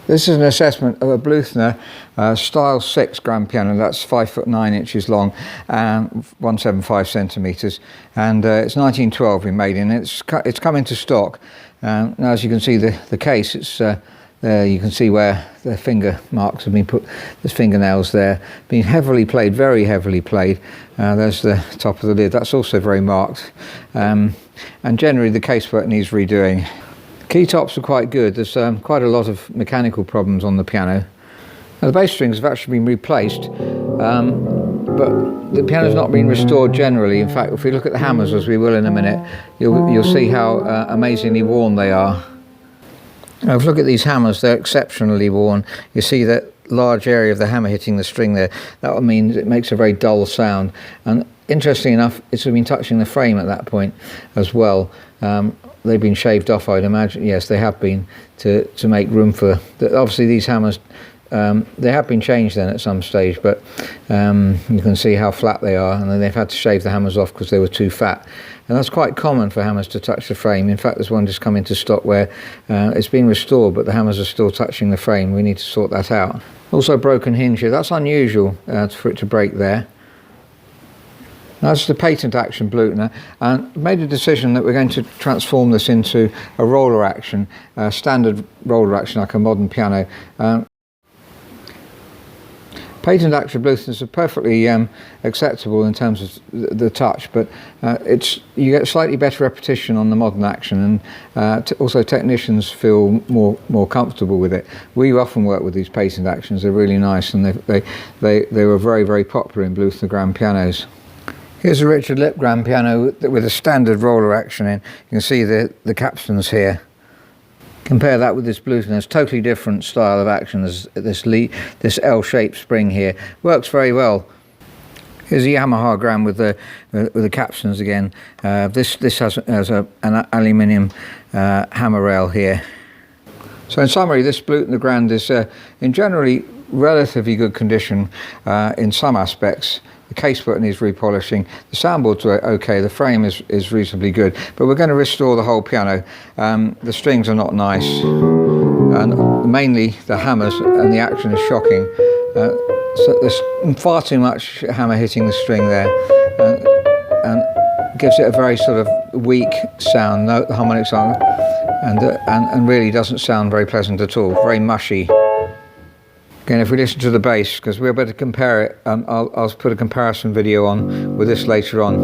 This is an assessment of a Bluthner style 6 grand piano. That's 5 foot 9 inches long and 175 centimeters, and it's 1912 we made in. It's come into stock. Now, as you can see, the case, it's there. You can see where the finger marks have been put. There's fingernails there. Been heavily played, very heavily played. There's the top of the lid. That's also very marked. And generally, the casework needs redoing. Key tops are quite good. There's quite a lot of mechanical problems on the piano. Now, the bass strings have actually been replaced, but the piano's not been restored generally. In fact, if we look at the hammers, as we will in a minute, you'll see how amazingly worn they are. Now, if you look at these hammers, they're exceptionally worn. You see that large area of the hammer hitting the string there. That means it makes a very dull sound. And interestingly enough, it's been touching the frame at that point as well. They've been shaved off, I'd imagine. Yes, they have been, to make room for... Obviously, these hammers, they have been changed then at some stage, but you can see how flat they are, and then they've had to shave the hammers off because they were too fat. And that's quite common for hammers to touch the frame. In fact, there's one just come into stock where it's been restored, but the hammers are still touching the frame. We need to sort that out. Also, broken hinge here. That's unusual for it to break there. That's the patent action Bluthner, and made a decision that we're going to transform this into a roller action, standard roller action like a modern piano. Patent action Bluthners are perfectly acceptable in terms of the touch, but you get slightly better repetition on the modern action, and also technicians feel more comfortable with it. We often work with these patent actions. They're really nice, and they were very popular in Bluthner grand pianos. Here's a Richard lip grand piano with a standard roller action in. You can see the capstans here. Compare that with this Bluthners, totally different style of action. There's this L-shaped spring here. Works very well. Here's a Yamaha grand with the capstans again. This has an aluminium hammer rail here. So in summary, this Bluthner grand is in generally relatively good condition in some aspects. The casework needs repolishing. The soundboards are okay. The frame is reasonably good, but we're going to restore the whole piano. The strings are not nice, and mainly the hammers, and the action is shocking. So there's far too much hammer hitting the string there, and gives it a very sort of weak sound, no harmonic sound, and really doesn't sound very pleasant at all. Very mushy. Again, if we listen to the bass, because we're able to compare it, I'll put a comparison video on with this later on.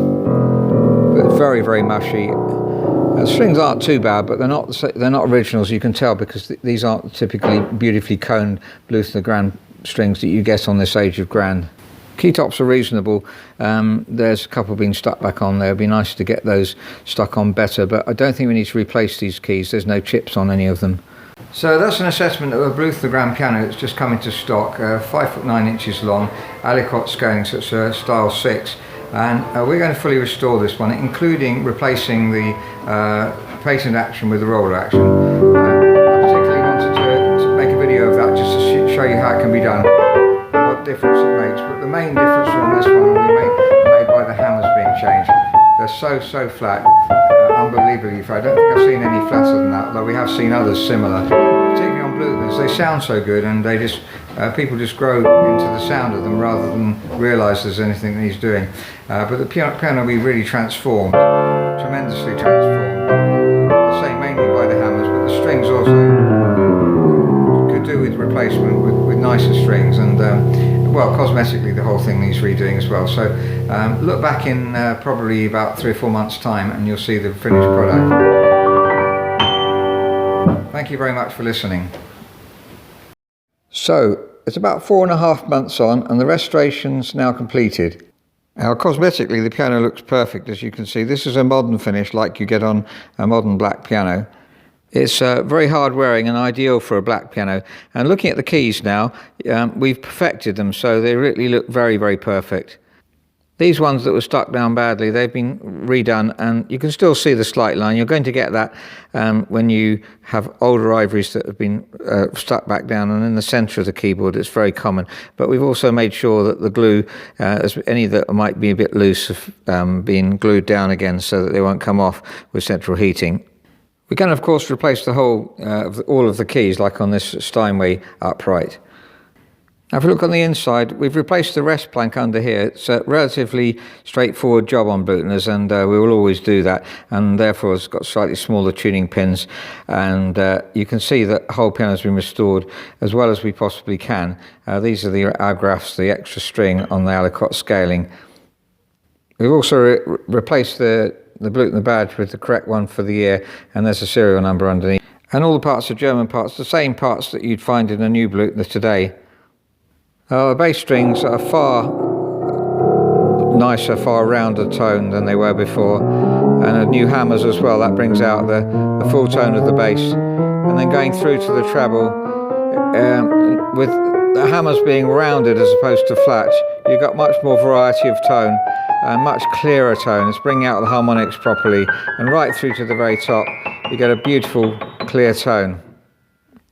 But very mushy. The strings aren't too bad, but they're not originals. You can tell because these aren't typically beautifully coned Bluthner grand strings that you get on this age of grand. Key tops are reasonable. There's a couple being stuck back on there. It'd be nice to get those stuck on better, but I don't think we need to replace these keys. There's no chips on any of them. So that's an assessment of a Bluthner grand piano that's just come into stock, 5 foot 9 inches long, Aliquot scaling, so it's a style 6, and we're going to fully restore this one, including replacing the patent action with the roller action. I particularly wanted to make a video of that just to show you how it can be done, what difference it makes, but the main difference from this one will be made by the hammers being changed. They're so flat. Unbelievably flat. I don't think I've seen any flatter than that, although we have seen others similar. Particularly on Bluthners, they sound so good, and they just people just grow into the sound of them rather than realise there's anything that he's doing. But the piano we really transformed, tremendously transformed. I say mainly by the hammers, but the strings also could do with replacement with nicer strings, and well, cosmetically the whole thing needs redoing as well. So look back in probably about 3 or 4 months' time, and you'll see the finished product. Thank you very much for listening. So it's about 4.5 months on, and the restoration's now completed. Now, cosmetically, the piano looks perfect, as you can see. This is a modern finish like you get on a modern black piano. It's very hard wearing and ideal for a black piano. And looking at the keys now, we've perfected them, so they really look very perfect. These ones that were stuck down badly, they've been redone, and you can still see the slight line. You're going to get that when you have older ivories that have been stuck back down, and in the centre of the keyboard it's very common. But we've also made sure that the glue, any that might be a bit loose, have been glued down again so that they won't come off with central heating. We can of course replace the whole all of the keys, like on this Steinway upright. Now if we look on the inside, we've replaced the rest plank under here. It's a relatively straightforward job on Bluthners, and we will always do that, and therefore it's got slightly smaller tuning pins, and you can see that the whole piano has been restored as well as we possibly can. These are our graphs, the extra string on the Alicot scaling. We've also replaced the Bluthner badge with the correct one for the ear, and there's a serial number underneath. And all the parts are German parts, the same parts that you'd find in a new Bluthner today. The bass strings are far nicer, far rounder tone than they were before, and the new hammers as well, that brings out the full tone of the bass. And then going through to the treble, with the hammers being rounded as opposed to flat, you've got much more variety of tone and much clearer tone. It's bringing out the harmonics properly, and right through to the very top you get a beautiful clear tone.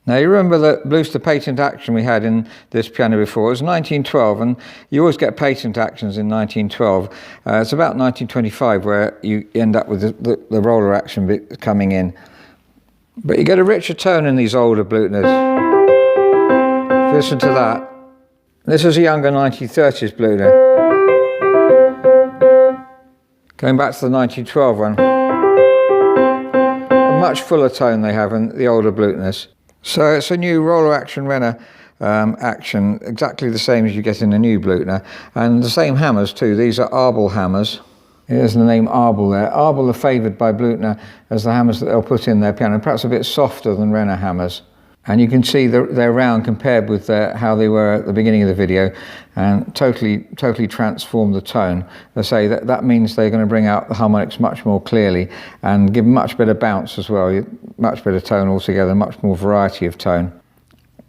Now you remember the Bluthner Patent action we had in this piano before. It was 1912, and you always get patent actions in 1912. It's about 1925 where you end up with the roller action bit coming in. But you get a richer tone in these older Bluthners. Listen to that. This is a younger 1930s Bluthner. Going back to the 1912 one. A much fuller tone they have in the older Bluthners. So it's a new roller action Renner action, exactly the same as you get in a new Bluthner, and the same hammers too. These are Arbel hammers. Here's the name Arbel there. Arbel are favoured by Bluthner as the hammers that they'll put in their piano, perhaps a bit softer than Renner hammers. And you can see they're round compared with how they were at the beginning of the video, and totally transform the tone. I say that means they're going to bring out the harmonics much more clearly and give much better bounce as well, much better tone altogether, much more variety of tone.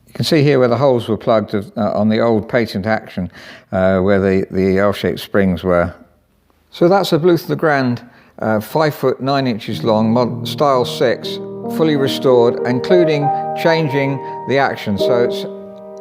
You can see here where the holes were plugged on the old Patent action, where the L-shaped springs were. So that's a Bluthner Grand, 5 foot 9 inches long, style 6. Fully restored, including changing the action. So it's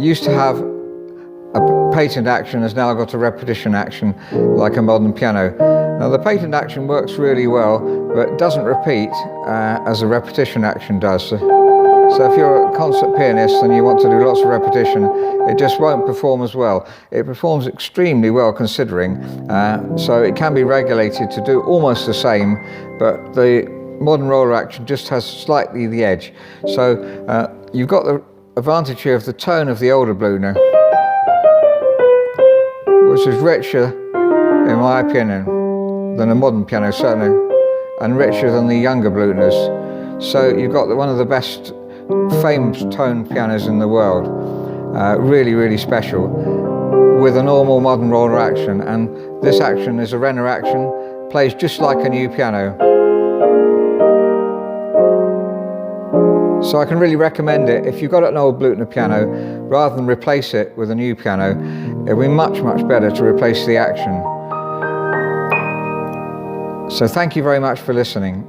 used to have a patent action, has now got a repetition action like a modern piano. Now the patent action works really well, but doesn't repeat as a repetition action does. So if you're a concert pianist and you want to do lots of repetition, it just won't perform as well. It performs extremely well considering, so it can be regulated to do almost the same, but the modern roller action just has slightly the edge. So you've got the advantage here of the tone of the older Bluthner, which is richer, in my opinion, than a modern piano certainly, and richer than the younger Bluthners. So you've got one of the best famous tone pianos in the world, really special, with a normal modern roller action. And this action is a Renner action, plays just like a new piano. So I can really recommend it. If you've got an old Bluthner piano, rather than replace it with a new piano, it'll be much better to replace the action. So thank you very much for listening.